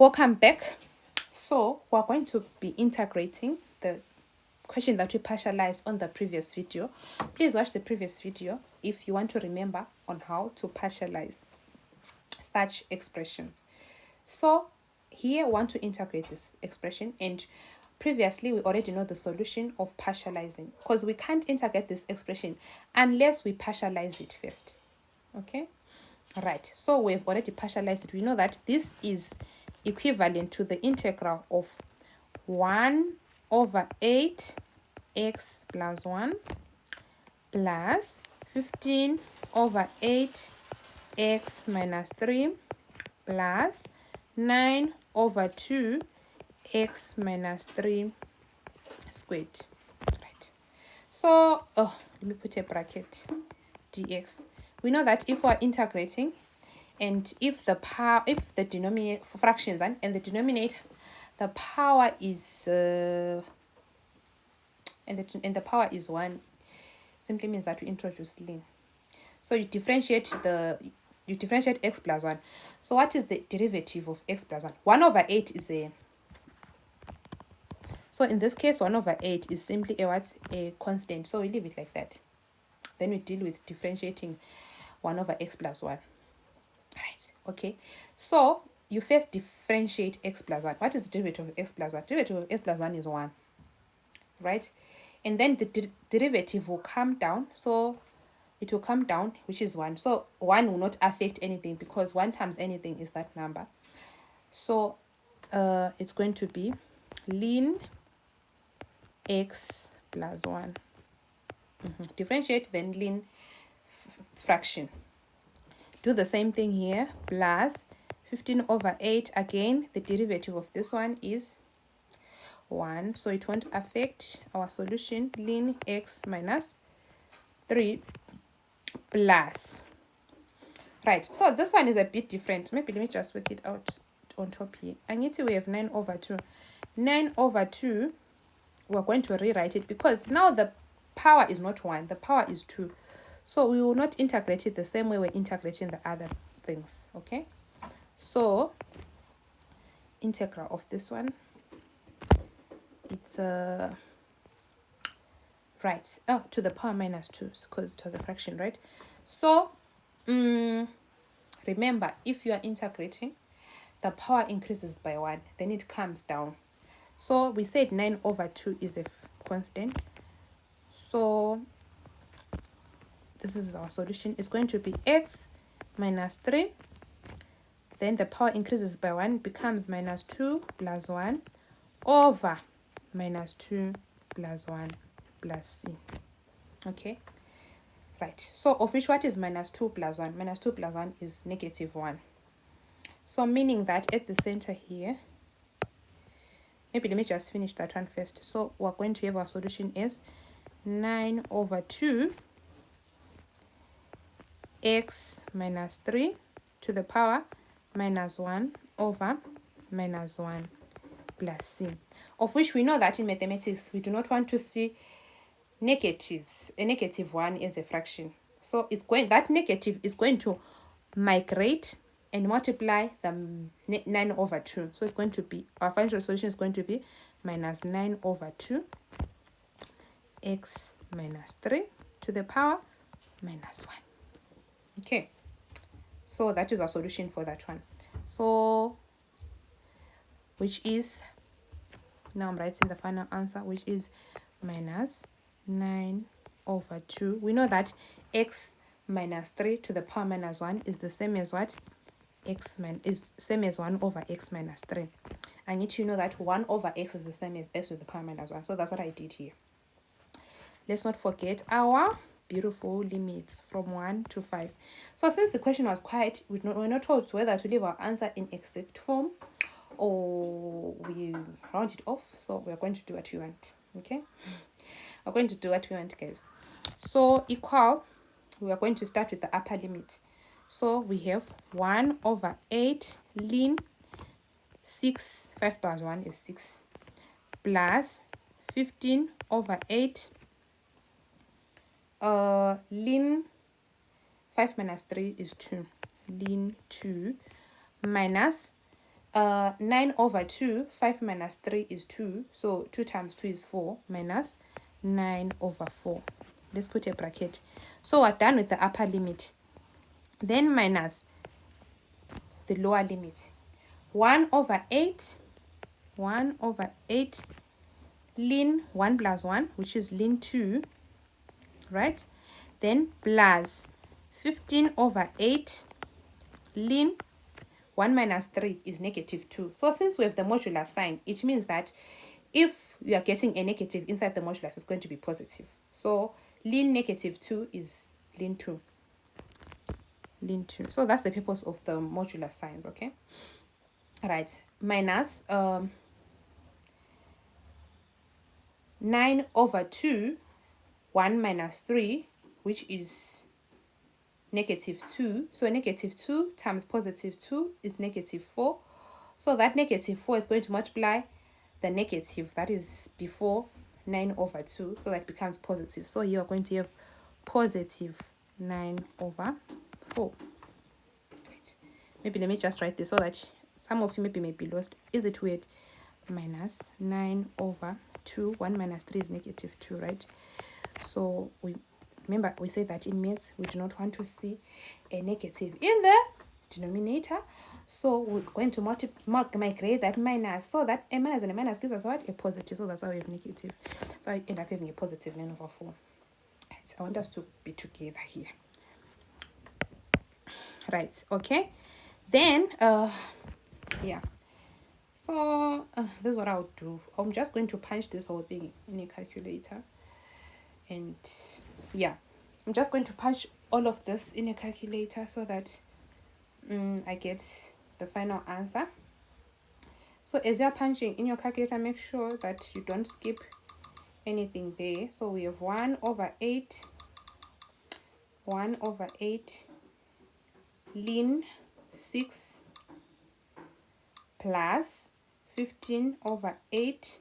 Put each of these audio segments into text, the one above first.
Welcome back. So we're going to be integrating the question that we partialized on the previous video. Please watch the previous video if you want to remember on how to partialize such expressions. So here I want to integrate this expression, and previously we already know the solution of partializing, because we can't integrate this expression unless we partialize it first. Okay, right, so we've already partialized it. We know that this is equivalent to the integral of 1 over 8 x plus 1 plus 15 over 8 x minus 3 plus 9 over 2 x minus 3 squared. Right, so let me put a bracket dx. We know that if we're integrating, and if the denominator fractions and the denominator, the power is and the power is 1, simply means that we introduce ln. So you differentiate x plus 1. So what is the derivative of x plus 1? 1 over 8 is a, so in this case 1 over 8 is simply a constant, so we leave it like that. Then we deal with differentiating 1 over x plus 1. Right, okay, so you first differentiate x plus 1. What is the derivative of x plus 1? Derivative of x plus 1 is 1, right? And then the derivative will come down, so it will come down, which is 1. So 1 will not affect anything, because 1 times anything is that number. So it's going to be ln x plus 1. Differentiate, then ln fraction. Do the same thing here, plus 15 over 8. Again, the derivative of this one is 1, so it won't affect our solution. Ln x minus 3 plus, right, so this one is a bit different. Maybe let me just work it out on top here. I need to, we have 9 over 2. 9 over 2, we're going to rewrite it, because now the power is not 1, the power is 2. So we will not integrate it the same way we're integrating the other things. Okay, so integral of this one, it's right, to the power minus 2, because it was a fraction, right? So remember, if you are integrating, the power increases by 1, then it comes down. So we said 9 over 2 is a constant, so this is our solution. It's going to be x minus 3, then the power increases by 1, becomes minus 2 plus 1 over minus 2 plus 1 plus c. Okay, right, so of which what is minus 2 plus 1? Minus 2 plus 1 is negative 1. So meaning that at the center here, maybe let me just finish that one first. So we're going to have our solution is 9 over 2 x minus 3 to the power minus 1 over minus 1 plus c, of which we know that in mathematics we do not want to see negatives. A negative 1 is a fraction, so it's going, that negative is going to migrate and multiply the 9 over 2. So it's going to be, our final solution is going to be minus 9 over 2 x minus 3 to the power minus 1. Okay, so that is our solution for that one. So which is, now I'm writing the final answer, which is minus 9 over 2. We know that x minus 3 to the power minus 1 is the same as what? Is same as 1 over x minus 3. I need to know that 1 over x is the same as x to the power minus 1. So that's what I did here. Let's not forget our beautiful limits from 1 to 5. So since the question was quiet, we're not told whether to leave our answer in exact form or we round it off. So we're going to do what we want. Okay, we're going to do what we want, guys. So equal, we are going to start with the upper limit. So we have 1 over 8 ln 6, 5 plus 1 is 6, plus 15 over 8 ln 5 minus 3 is 2, ln 2, minus 9 over 2, 5 minus 3 is 2. So 2 times 2 is 4 minus 9 over 4. Let's put a bracket. So we're done with the upper limit. Then minus the lower limit. 1 over 8. 1 over 8 ln 1 plus 1, which is ln 2. Right? Then plus 15 over 8 ln 1 minus 3 is negative 2. So since we have the modular sign, it means that if you are getting a negative inside the modulus, it's going to be positive. So ln negative 2 is ln 2. Ln 2. So that's the purpose of the modular signs, okay? Right. Minus 9 over 2, 1 minus 3, which is negative 2. So negative 2 times positive 2 is negative 4. So that negative 4 is going to multiply the negative that is before 9 over 2. So that becomes positive. So you are going to have positive 9 over 4. Right. Maybe let me just write this so that some of you maybe may be lost. Is it weird? Minus 9 over 2. 1 minus 3 is negative 2, right? So we remember we say that in maths we do not want to see a negative in the denominator. So we're going to migrate that minus, so that a minus and a minus gives us what? A positive. So that's why we have negative. So I end up having a positive 9 over 4. Right. I want us to be together here. Right. Okay. Then yeah. So this is what I'll do. I'm just going to punch this whole thing in a calculator. And yeah, I'm just going to punch all of this in a calculator so that I get the final answer. So as you're punching in your calculator, make sure that you don't skip anything there. So we have 1 over 8 ln 6 plus 15 over 8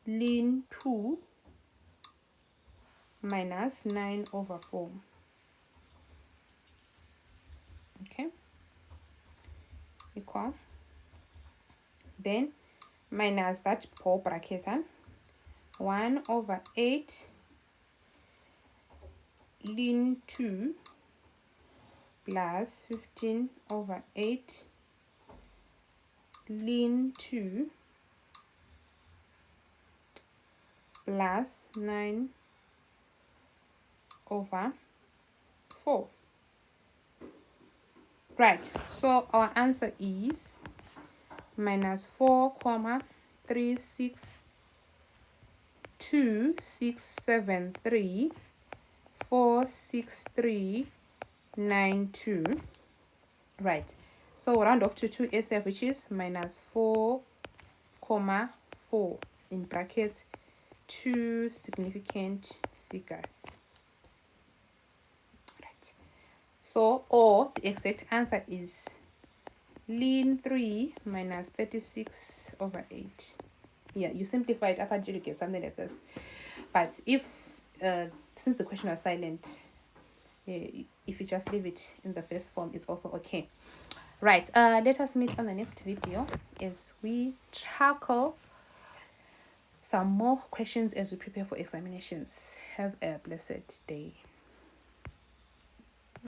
ln 2 minus 9 over 4. Okay, equal. Then minus that whole bracket, 1 over 8 ln 2 plus 15 over 8 ln 2 plus 9 over 4. Right, so our answer is minus 4,362,673,463,92. Right, so we'll round off to 2SF, which is minus 4,4 in brackets 2 significant figures. Right, so or the exact answer is ln 3 minus 36 over 8. Yeah, you simplify it up until you get something like this. But if since the question was silent, if you just leave it in the first form, it's also okay. Right, let us meet on the next video as we tackle some more questions as we prepare for examinations. Have a blessed day.